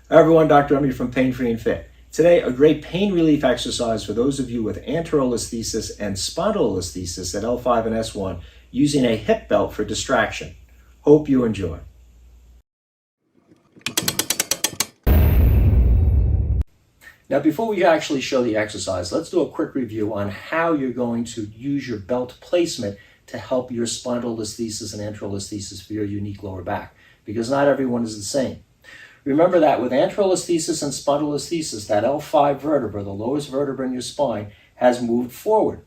Hi everyone, Dr. Emmy from Pain Free and Fit. Today, a great pain relief exercise for those of you with Anterolisthesis and Spondylolisthesis at L5 and S1 using a hip belt for distraction. Hope you enjoy. Now, before we actually show the exercise, let's do a quick review on how you're going to use your belt placement to help your spondylolisthesis and anterolisthesis for your unique lower back, because not everyone is the same. Remember that with anterolisthesis and spondylolisthesis, that L5 vertebra, the lowest vertebra in your spine, has moved forward.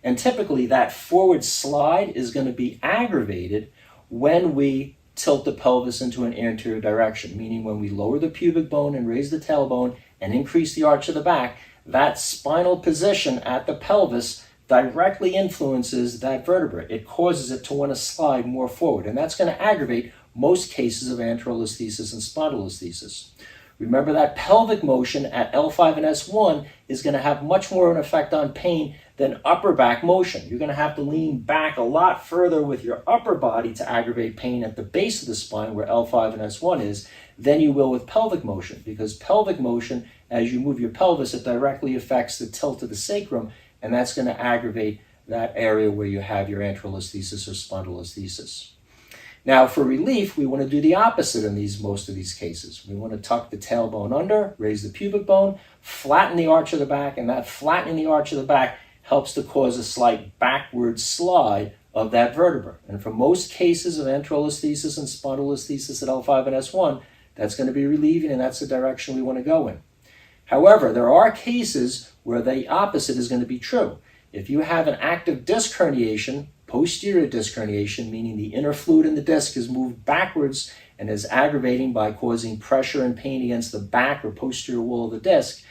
And typically that forward slide is going to be aggravated when we tilt the pelvis into an anterior direction, meaning when we lower the pubic bone and raise the tailbone and increase the arch of the back, that spinal position at the pelvis directly influences that vertebra. It causes it to want to slide more forward, and that's going to aggravate most cases of anterolisthesis and spondylolisthesis. Remember that pelvic motion at L5 and S1 is going to have much more of an effect on pain than upper back motion. You're going to have to lean back a lot further with your upper body to aggravate pain at the base of the spine where L5 and S1 is than you will with pelvic motion, because pelvic motion, as you move your pelvis, it directly affects the tilt of the sacrum, and that's going to aggravate that area where you have your anterolisthesis or spondylolisthesis. Now, for relief, we want to do the opposite in most of these cases. We want to tuck the tailbone under, raise the pubic bone, flatten the arch of the back, and that flattening the arch of the back helps to cause a slight backward slide of that vertebra. And for most cases of anterolisthesis and spondylolisthesis at L5 and S1, that's going to be relieving, and that's the direction we want to go in. However, there are cases where the opposite is going to be true. If you have an active disc herniation, posterior disc herniation, meaning the inner fluid in the disc is moved backwards and is aggravating by causing pressure and pain against the back or posterior wall of the disc,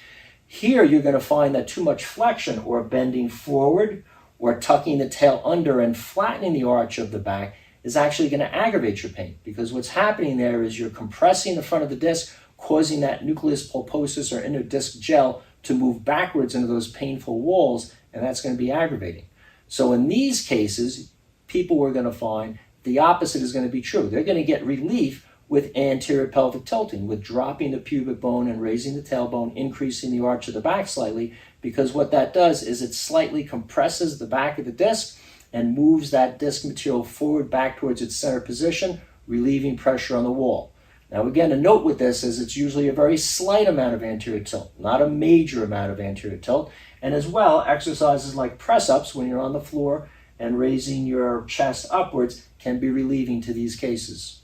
here you're going to find that too much flexion or bending forward or tucking the tail under and flattening the arch of the back is actually going to aggravate your pain, because what's happening there is you're compressing the front of the disc, causing that nucleus pulposus or inner disc gel to move backwards into those painful walls, and that's going to be aggravating. So in these cases, people are going to find the opposite is going to be true. They're going to get relief with anterior pelvic tilting, with dropping the pubic bone and raising the tailbone, increasing the arch of the back slightly, because what that does is it slightly compresses the back of the disc and moves that disc material forward back towards its center position, relieving pressure on the wall. Now again, a note with this is it's usually a very slight amount of anterior tilt, not a major amount of anterior tilt. And as well, exercises like press-ups when you're on the floor and raising your chest upwards can be relieving to these cases.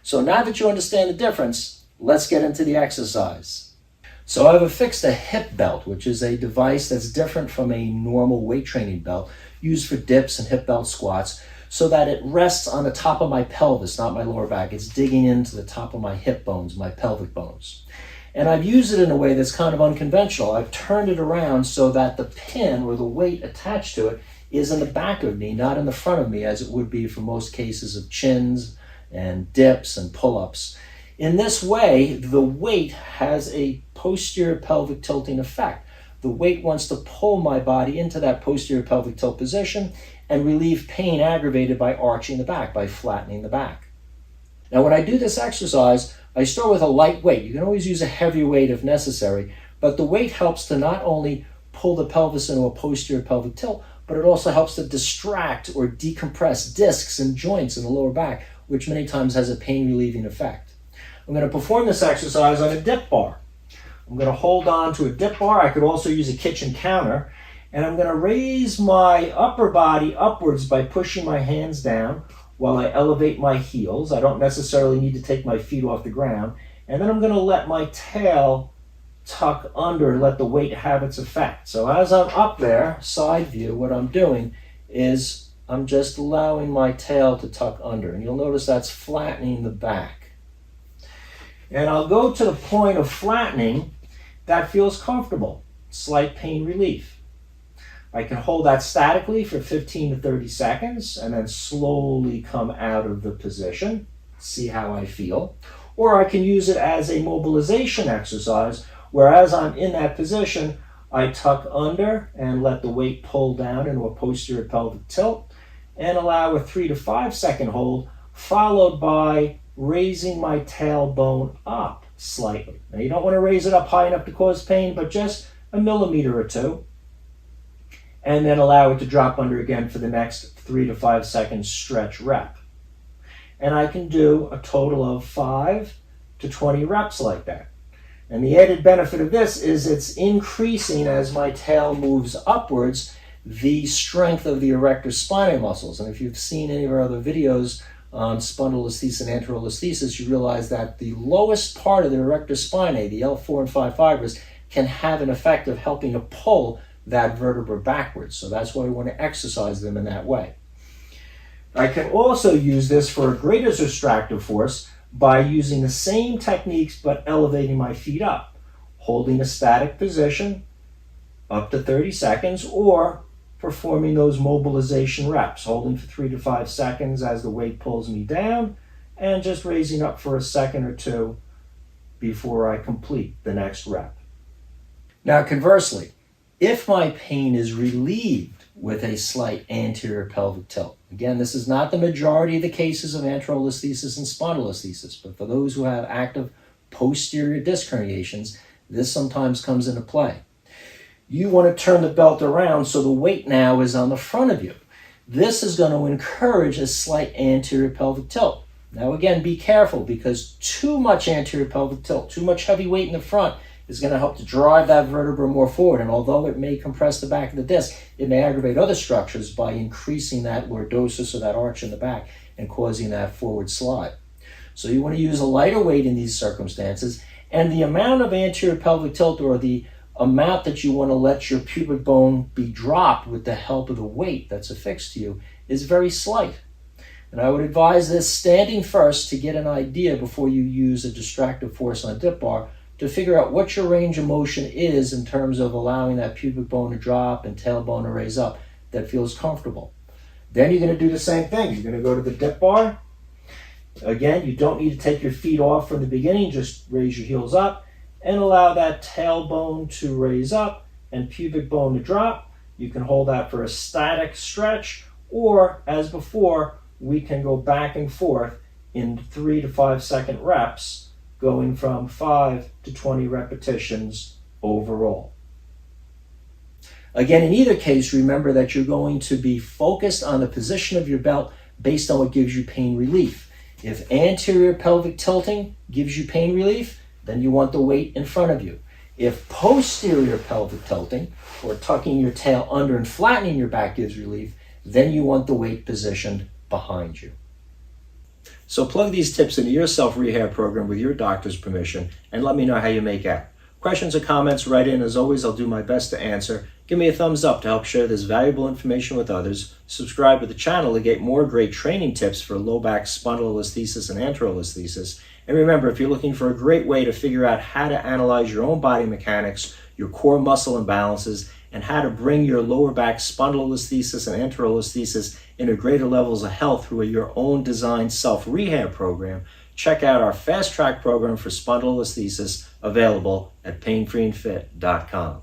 So now that you understand the difference, let's get into the exercise. So I've affixed a hip belt, which is a device that's different from a normal weight training belt used for dips and hip belt squats, so that it rests on the top of my pelvis, not my lower back. It's digging into the top of my hip bones, my pelvic bones. And I've used it in a way that's kind of unconventional. I've turned it around so that the pin or the weight attached to it is in the back of me, not in the front of me, as it would be for most cases of chins and dips and pull-ups. In this way, the weight has a posterior pelvic tilting effect. The weight wants to pull my body into that posterior pelvic tilt position and relieve pain aggravated by arching the back, by flattening the back. Now, when I do this exercise, I start with a light weight. You can always use a heavy weight if necessary, but the weight helps to not only pull the pelvis into a posterior pelvic tilt, but it also helps to distract or decompress discs and joints in the lower back, which many times has a pain relieving effect. I'm going to perform this exercise on a dip bar. I'm going to hold on to a dip bar. I could also use a kitchen counter, and I'm going to raise my upper body upwards by pushing my hands down while I elevate my heels. I don't necessarily need to take my feet off the ground. And then I'm going to let my tail tuck under, let the weight have its effect. So as I'm up there, side view, what I'm doing is I'm just allowing my tail to tuck under. And you'll notice that's flattening the back. And I'll go to the point of flattening that feels comfortable, slight pain relief. I can hold that statically for 15 to 30 seconds and then slowly come out of the position, see how I feel. Or I can use it as a mobilization exercise, where as I'm in that position, I tuck under and let the weight pull down into a posterior pelvic tilt and allow a 3 to 5 second hold, followed by raising my tailbone up slightly. Now you don't want to raise it up high enough to cause pain, but just a millimeter or two. And then allow it to drop under again for the next 3 to 5 second stretch rep. And I can do a total of 5 to 20 reps like that. And the added benefit of this is it's increasing as my tail moves upwards the strength of the erector spinae muscles. And if you've seen any of our other videos on spondylolisthesis and anterolisthesis, you realize that the lowest part of the erector spinae, the L4 and 5 fibers, can have an effect of helping to pull that vertebra backwards. So that's why we want to exercise them in that way. I can also use this for a greater distractive force by using the same techniques but elevating my feet up, holding a static position up to 30 seconds, or performing those mobilization reps, holding for 3 to 5 seconds as the weight pulls me down, and just raising up for a second or two before I complete the next rep. Now conversely, if my pain is relieved with a slight anterior pelvic tilt, again, this is not the majority of the cases of anterolisthesis and spondylolisthesis, but for those who have active posterior disc herniations, this sometimes comes into play. You want to turn the belt around so the weight now is on the front of you. This is going to encourage a slight anterior pelvic tilt. Now again, be careful, because too much anterior pelvic tilt, too much heavy weight in the front, is going to help to drive that vertebra more forward. And although it may compress the back of the disc, it may aggravate other structures by increasing that lordosis, or that arch in the back, and causing that forward slide. So you want to use a lighter weight in these circumstances, and the amount of anterior pelvic tilt, or the amount that you want to let your pubic bone be dropped with the help of the weight that's affixed to you, is very slight. And I would advise this standing first to get an idea before you use a distractive force on a dip bar, to figure out what your range of motion is in terms of allowing that pubic bone to drop and tailbone to raise up that feels comfortable. Then you're going to do the same thing. You're going to go to the dip bar. Again, you don't need to take your feet off from the beginning. Just raise your heels up and allow that tailbone to raise up and pubic bone to drop. You can hold that for a static stretch, or as before, we can go back and forth in 3 to 5 second reps, going from 5 to 20 repetitions overall. Again, in either case, remember that you're going to be focused on the position of your belt based on what gives you pain relief. If anterior pelvic tilting gives you pain relief, then you want the weight in front of you. If posterior pelvic tilting, or tucking your tail under and flattening your back, gives relief, then you want the weight positioned behind you. So plug these tips into your self-rehab program with your doctor's permission, and let me know how you make out. Questions or comments, write in. As always, I'll do my best to answer. Give me a thumbs up to help share this valuable information with others. Subscribe to the channel to get more great training tips for low back spondylolisthesis and anterolisthesis. And remember, if you're looking for a great way to figure out how to analyze your own body mechanics, your core muscle imbalances, and how to bring your lower back spondylolisthesis and anterolisthesis into greater levels of health through your own designed self-rehab program, check out our fast track program for spondylolisthesis, available at painfreeandfit.com.